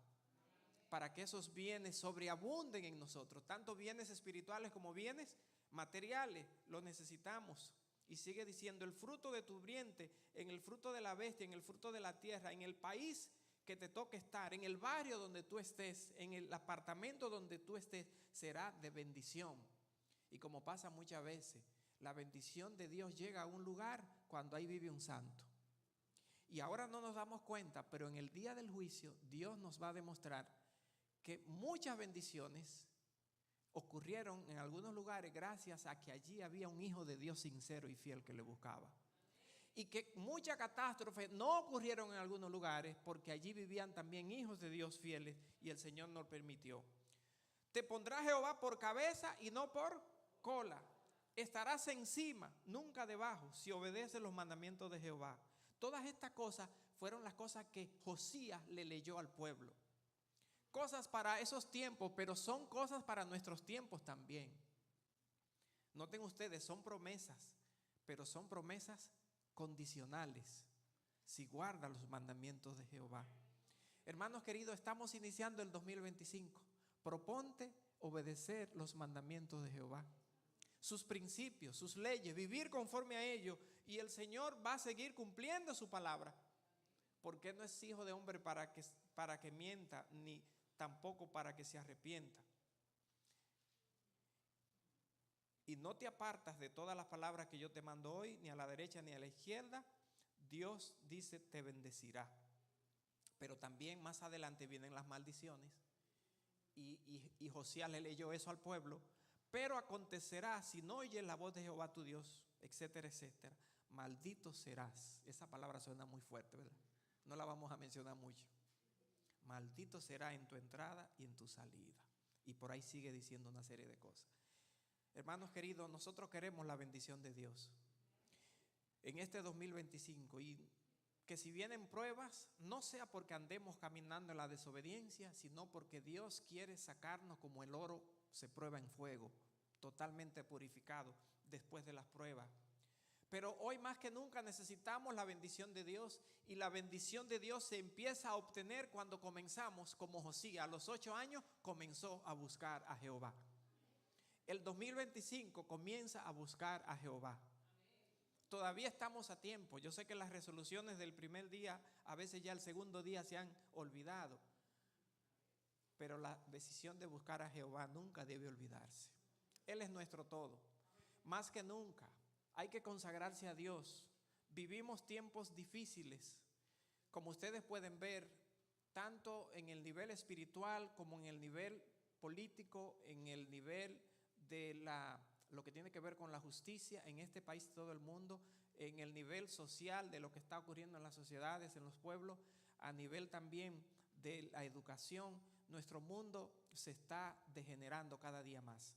para que esos bienes sobreabunden en nosotros, tanto bienes espirituales como bienes materiales, los necesitamos. Y sigue diciendo: el fruto de tu vientre, en el fruto de la bestia, en el fruto de la tierra, en el país que te toque estar, en el barrio donde tú estés, en el apartamento donde tú estés, será de bendición. Y como pasa muchas veces, la bendición de Dios llega a un lugar cuando ahí vive un santo. Y ahora no nos damos cuenta, pero en el día del juicio Dios nos va a demostrar que muchas bendiciones ocurrieron en algunos lugares gracias a que allí había un hijo de Dios sincero y fiel que le buscaba. Y que muchas catástrofes no ocurrieron en algunos lugares porque allí vivían también hijos de Dios fieles y el Señor nos permitió. Te pondrá Jehová por cabeza y no por cola. Estarás encima, nunca debajo, si obedeces los mandamientos de Jehová. Todas estas cosas fueron las cosas que Josías le leyó al pueblo. Cosas para esos tiempos, pero son cosas para nuestros tiempos también. Noten ustedes, son promesas, pero son promesas condicionales. Si guarda los mandamientos de Jehová. Hermanos queridos, estamos iniciando el 2025. Proponte obedecer los mandamientos de Jehová, sus principios, sus leyes, vivir conforme a ellos, y el Señor va a seguir cumpliendo su palabra, porque no es hijo de hombre para que mienta, ni tampoco para que se arrepienta. Y no te apartas de todas las palabras que yo te mando hoy, ni a la derecha ni a la izquierda. Dios dice, te bendecirá. Pero también más adelante vienen las maldiciones. Y Josías le leyó eso al pueblo. Pero acontecerá, si no oyes la voz de Jehová tu Dios, etcétera, etcétera, maldito serás. Esa palabra suena muy fuerte, ¿verdad? No la vamos a mencionar mucho. Maldito será en tu entrada y en tu salida. Y por ahí sigue diciendo una serie de cosas. Hermanos queridos, nosotros queremos la bendición de Dios en este 2025, y que si vienen pruebas, no sea porque andemos caminando en la desobediencia, sino porque Dios quiere sacarnos como el oro se prueba en fuego, totalmente purificado después de las pruebas. Pero hoy más que nunca necesitamos la bendición de Dios, y la bendición de Dios se empieza a obtener cuando comenzamos, como Josías, a los 8 años comenzó a buscar a Jehová. El 2025 comienza a buscar a Jehová. Todavía estamos a tiempo. Yo sé que las resoluciones del primer día, a veces ya el segundo día se han olvidado, pero la decisión de buscar a Jehová nunca debe olvidarse. Él es nuestro todo. Más que nunca hay que consagrarse a Dios. Vivimos tiempos difíciles, como ustedes pueden ver, tanto en el nivel espiritual como en el nivel político, en el nivel de lo que tiene que ver con la justicia en este país y todo el mundo, en el nivel social de lo que está ocurriendo en las sociedades, en los pueblos, a nivel también de la educación. Nuestro mundo se está degenerando cada día más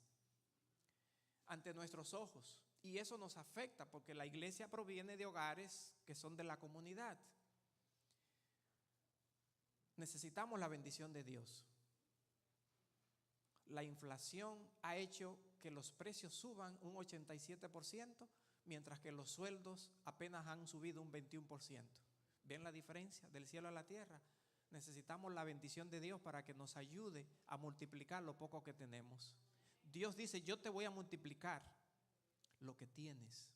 ante nuestros ojos, y eso nos afecta porque la iglesia proviene de hogares que son de la comunidad. Necesitamos la bendición de Dios. La inflación ha hecho que los precios suban un 87%, mientras que los sueldos apenas han subido un 21%. ¿Ven la diferencia del cielo a la tierra? Necesitamos la bendición de Dios para que nos ayude a multiplicar lo poco que tenemos. Dios dice, yo te voy a multiplicar lo que tienes.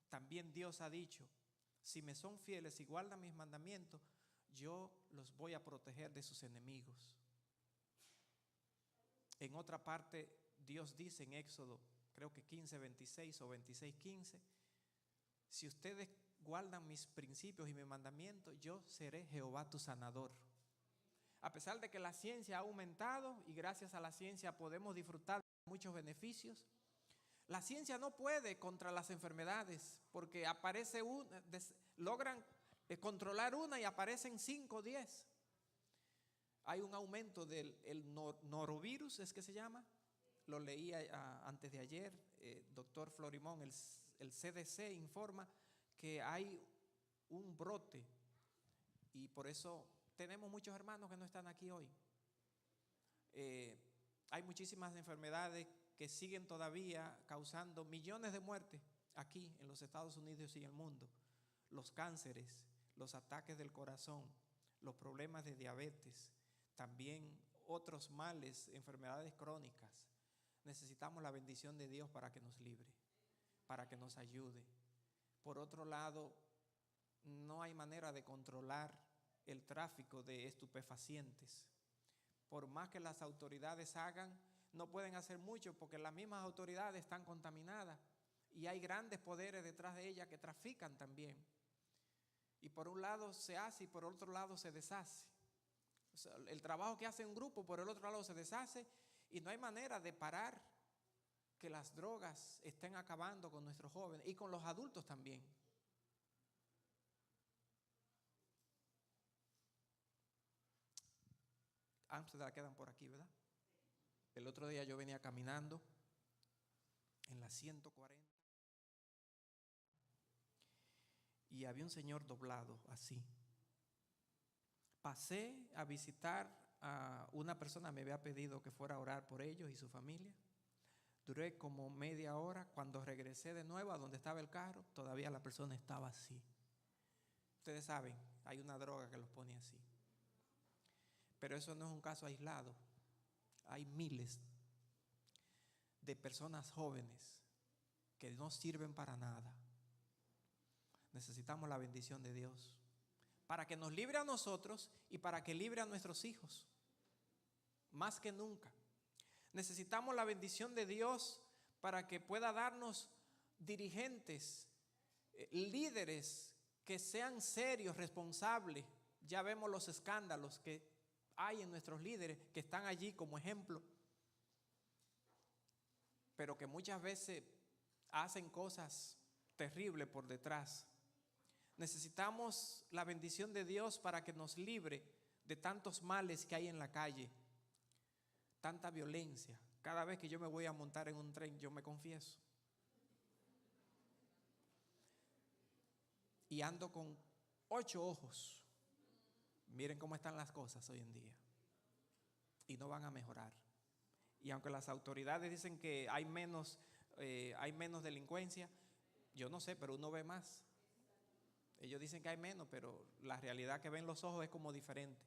También Dios ha dicho, si me son fieles y guardan mis mandamientos, yo los voy a proteger de sus enemigos. En otra parte, Dios dice en Éxodo, creo que 15:26 o 26:15, si ustedes guardan mis principios y mis mandamientos, yo seré Jehová tu sanador. A pesar de que la ciencia ha aumentado y gracias a la ciencia podemos disfrutar de muchos beneficios, la ciencia no puede contra las enfermedades, porque logran controlar una y aparecen 5 o 10. Hay un aumento del norovirus, es que se llama. Lo leí antes de ayer. Doctor Florimón, el CDC informa que hay un brote, y por eso tenemos muchos hermanos que no están aquí hoy. Hay muchísimas enfermedades que siguen todavía causando millones de muertes aquí en los Estados Unidos y en el mundo. Los cánceres, los ataques del corazón, los problemas de diabetes, también otros males, enfermedades crónicas. Necesitamos la bendición de Dios para que nos libre, para que nos ayude. Por otro lado, no hay manera de controlar el tráfico de estupefacientes. Por más que las autoridades hagan, no pueden hacer mucho porque las mismas autoridades están contaminadas y hay grandes poderes detrás de ellas que trafican también. Y por un lado se hace y por otro lado se deshace. O sea, el trabajo que hace un grupo, por el otro lado se deshace, y no hay manera de parar que las drogas estén acabando con nuestros jóvenes y con los adultos también. Amsterdam quedan por aquí, ¿verdad? El otro día yo venía caminando en la 140 y había un señor doblado así. Pasé a visitar a una persona, me había pedido que fuera a orar por ellos y su familia. Duré como media hora. Cuando regresé de nuevo a donde estaba el carro, todavía la persona estaba así. Ustedes saben, hay una droga que los pone así. Pero eso no es un caso aislado. Hay miles de personas jóvenes que no sirven para nada. Necesitamos la bendición de Dios para que nos libre a nosotros y para que libre a nuestros hijos. Más que nunca. Necesitamos la bendición de Dios para que pueda darnos dirigentes, líderes que sean serios, responsables. Ya vemos los escándalos que hay en nuestros líderes que están allí como ejemplo, pero que muchas veces hacen cosas terribles por detrás. Necesitamos la bendición de Dios para que nos libre de tantos males que hay en la calle, tanta violencia. Cada vez que yo me voy a montar en un tren, yo me confieso. Y ando con 8 ojos. Miren cómo están las cosas hoy en día. Y no van a mejorar. Y aunque las autoridades dicen que hay menos delincuencia, yo no sé, pero uno ve más. Ellos dicen que hay menos, pero la realidad que ven los ojos es como diferente.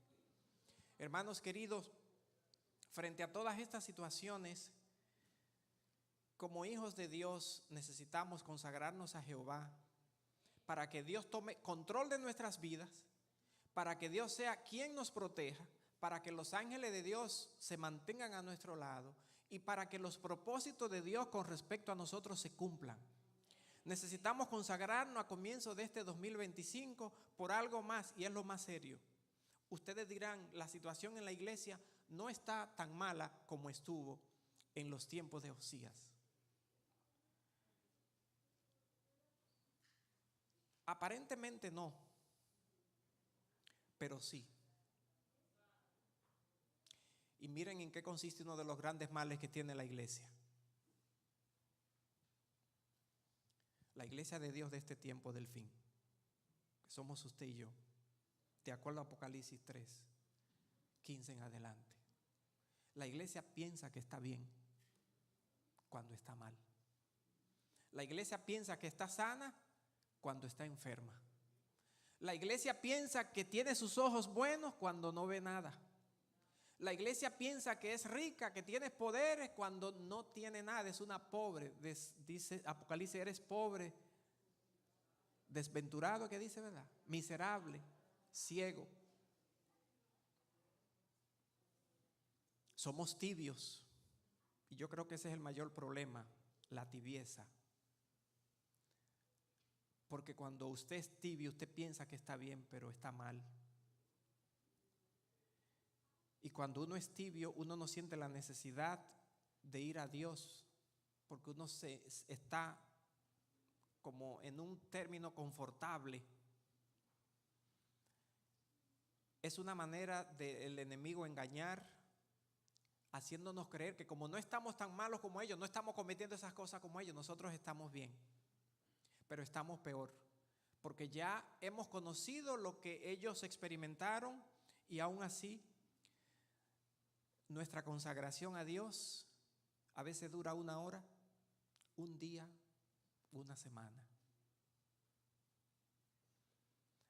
Hermanos queridos, frente a todas estas situaciones, como hijos de Dios necesitamos consagrarnos a Jehová para que Dios tome control de nuestras vidas, para que Dios sea quien nos proteja, para que los ángeles de Dios se mantengan a nuestro lado y para que los propósitos de Dios con respecto a nosotros se cumplan. Necesitamos consagrarnos a comienzo de este 2025 por algo más, y es lo más serio. Ustedes dirán, la situación en la iglesia no está tan mala como estuvo en los tiempos de Josías. Aparentemente no, pero sí. Y miren en qué consiste uno de los grandes males que tiene la iglesia. La iglesia de Dios de este tiempo del fin, que somos usted y yo, de acuerdo a Apocalipsis 3, 15 en adelante. La iglesia piensa que está bien cuando está mal. La iglesia piensa que está sana cuando está enferma. La iglesia piensa que tiene sus ojos buenos cuando no ve nada. La iglesia piensa que es rica, que tiene poderes cuando no tiene nada, es una pobre. Dice Apocalipsis, eres pobre, desventurado, ¿qué dice, verdad? Miserable, ciego. Somos tibios. Y yo creo que ese es el mayor problema, la tibieza. Porque cuando usted es tibio, usted piensa que está bien, pero está mal. Y cuando uno es tibio, uno no siente la necesidad de ir a Dios, porque uno está como en un término confortable. Es una manera del enemigo engañar, haciéndonos creer que como no estamos tan malos como ellos, no estamos cometiendo esas cosas como ellos, nosotros estamos bien. Pero estamos peor, porque ya hemos conocido lo que ellos experimentaron y aún así nuestra consagración a Dios a veces dura 1 hora, un día, una semana.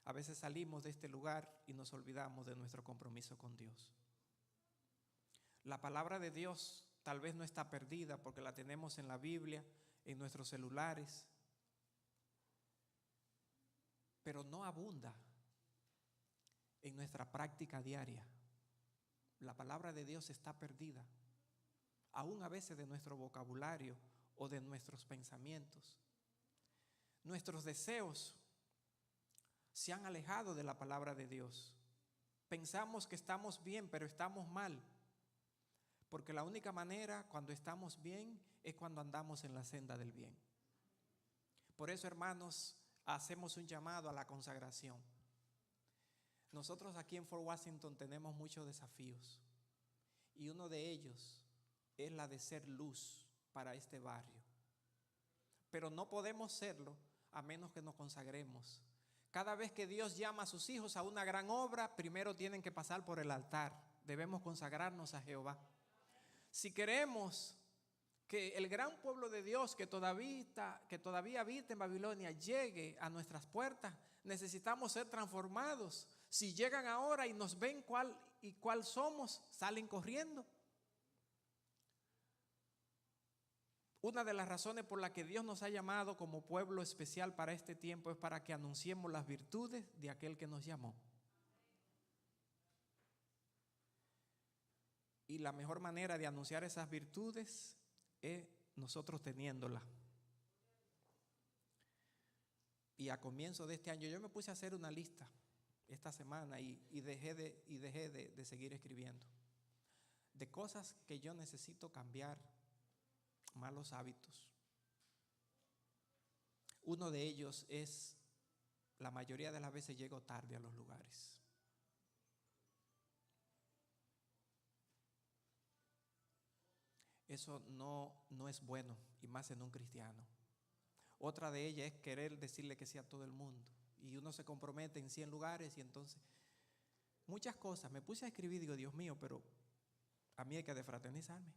A veces salimos de este lugar y nos olvidamos de nuestro compromiso con Dios. La palabra de Dios tal vez no está perdida porque la tenemos en la Biblia, en nuestros celulares, pero no abunda en nuestra práctica diaria. La palabra de Dios está perdida, aún a veces de nuestro vocabulario o de nuestros pensamientos. Nuestros deseos se han alejado de la palabra de Dios. Pensamos que estamos bien, pero estamos mal. Porque la única manera cuando estamos bien es cuando andamos en la senda del bien. Por eso, hermanos, hacemos un llamado a la consagración. Nosotros aquí en Fort Washington tenemos muchos desafíos y uno de ellos es la de ser luz para este barrio. Pero no podemos serlo a menos que nos consagremos, Cada vez que Dios llama a sus hijos a una gran obra, primero tienen que pasar por el altar. Debemos consagrarnos a Jehová. Si queremos que el gran pueblo de Dios que todavía habita en Babilonia llegue a nuestras puertas, necesitamos ser transformados. Si llegan ahora y nos ven cuál somos, salen corriendo. Una de las razones por las que Dios nos ha llamado como pueblo especial para este tiempo es para que anunciemos las virtudes de aquel que nos llamó. Y la mejor manera de anunciar esas virtudes es nosotros teniéndolas. Y a comienzo de este año yo me puse a hacer una lista esta semana y dejé de seguir escribiendo de cosas que yo necesito cambiar, malos hábitos. Uno de ellos es, la mayoría de las veces llego tarde a los lugares. Eso no es bueno, y más en un cristiano. Otra de ellas es querer decirle que sí a todo el mundo. Y uno se compromete en 100 lugares y entonces muchas cosas. Me puse a escribir y digo, Dios mío, pero a mí hay que defraternizarme.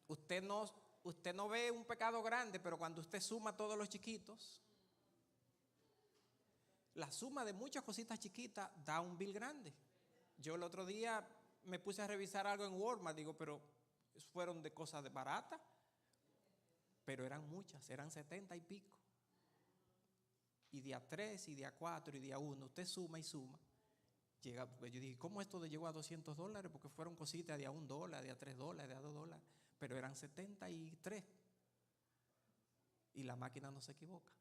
Usted no ve un pecado grande, pero cuando usted suma todos los chiquitos, la suma de muchas cositas chiquitas da un bill grande. Yo el otro día me puse a revisar algo en Walmart, digo, pero fueron de cosas de baratas, pero eran muchas, eran 70 y pico. Y día 3, y día 4, y día 1, usted suma y suma. Llega, pues yo dije, ¿cómo esto llegó a $200? Porque fueron cositas de a $1, de a $3, de a $2, pero eran 73. Y la máquina no se equivoca.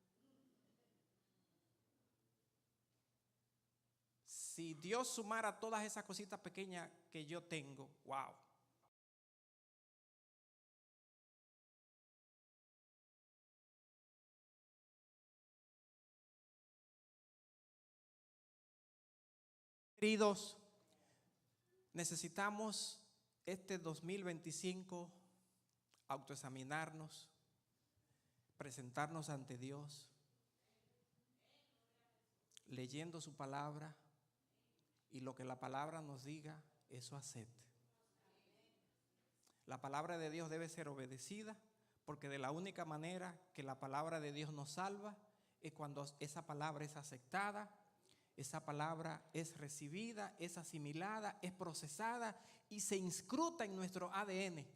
Si Dios sumara todas esas cositas pequeñas que yo tengo, wow. Queridos, necesitamos este 2025 autoexaminarnos, presentarnos ante Dios, leyendo su palabra, y lo que la palabra nos diga, eso haced. La palabra de Dios debe ser obedecida, porque de la única manera que la palabra de Dios nos salva es cuando esa palabra es aceptada, esa palabra es recibida, es asimilada, es procesada y se inscruta en nuestro ADN.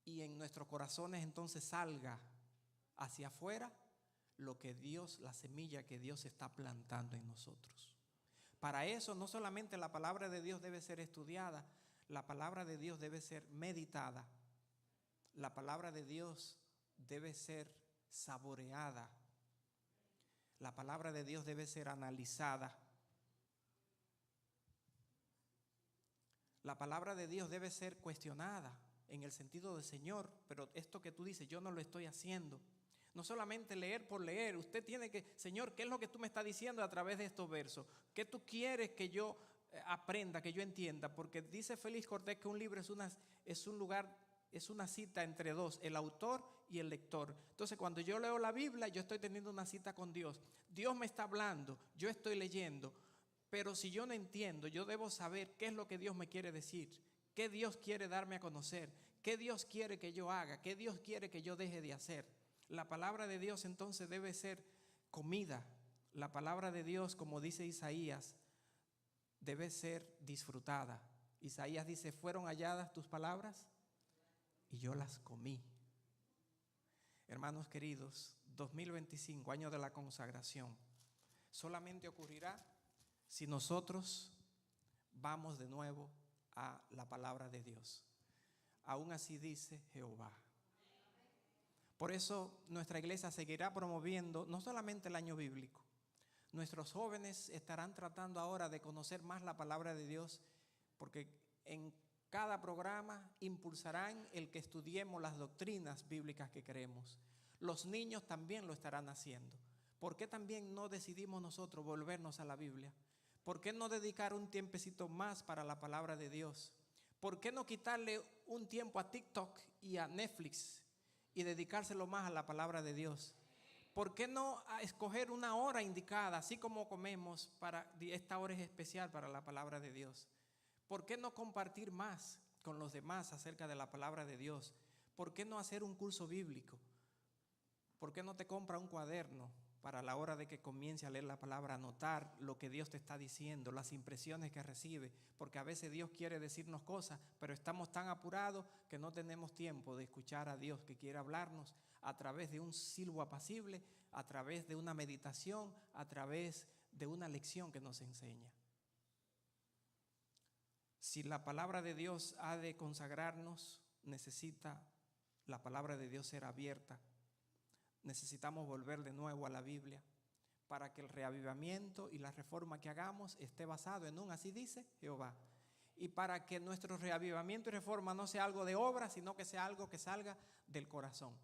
Y en nuestros corazones entonces salga hacia afuera lo que Dios, la semilla que Dios está plantando en nosotros. Para eso no solamente la palabra de Dios debe ser estudiada, la palabra de Dios debe ser meditada, la palabra de Dios debe ser saboreada, la palabra de Dios debe ser analizada, la palabra de Dios debe ser cuestionada en el sentido de Señor, pero esto que tú dices yo no lo estoy haciendo. No solamente leer por leer, usted tiene que, Señor, ¿qué es lo que tú me estás diciendo a través de estos versos? ¿Qué tú quieres que yo aprenda, que yo entienda? Porque dice Félix Cortés que un libro es una cita entre dos, el autor y el lector. Entonces, cuando yo leo la Biblia, yo estoy teniendo una cita con Dios. Dios me está hablando, yo estoy leyendo, pero si yo no entiendo, yo debo saber qué es lo que Dios me quiere decir, qué Dios quiere darme a conocer, qué Dios quiere que yo haga, qué Dios quiere que yo deje de hacer. La palabra de Dios entonces debe ser comida. La palabra de Dios, como dice Isaías, debe ser disfrutada. Isaías dice, fueron halladas tus palabras y yo las comí. Hermanos queridos, 2025, año de la consagración, solamente ocurrirá si nosotros vamos de nuevo a la palabra de Dios. Aún así dice Jehová. Por eso nuestra iglesia seguirá promoviendo no solamente el año bíblico. Nuestros jóvenes estarán tratando ahora de conocer más la palabra de Dios, porque en cada programa impulsarán el que estudiemos las doctrinas bíblicas que creemos. Los niños también lo estarán haciendo. ¿Por qué también no decidimos nosotros volvernos a la Biblia? ¿Por qué no dedicar un tiempecito más para la palabra de Dios? ¿Por qué no quitarle un tiempo a TikTok y a Netflix y dedicárselo más a la palabra de Dios? ¿Por qué no escoger una hora indicada, así como comemos, para esta hora es especial para la palabra de Dios? ¿Por qué no compartir más con los demás acerca de la palabra de Dios? ¿Por qué no hacer un curso bíblico? ¿Por qué no te compra un cuaderno para la hora de que comience a leer la palabra, anotar lo que Dios te está diciendo, las impresiones que recibe? Porque a veces Dios quiere decirnos cosas, pero estamos tan apurados que no tenemos tiempo de escuchar a Dios que quiere hablarnos a través de un silbo apacible, a través de una meditación, a través de una lección que nos enseña. Si la palabra de Dios ha de consagrarnos, necesita la palabra de Dios ser abierta. Necesitamos volver de nuevo a la Biblia para que el reavivamiento y la reforma que hagamos esté basado en un así dice Jehová. Y para que nuestro reavivamiento y reforma no sea algo de obra, sino que sea algo que salga del corazón.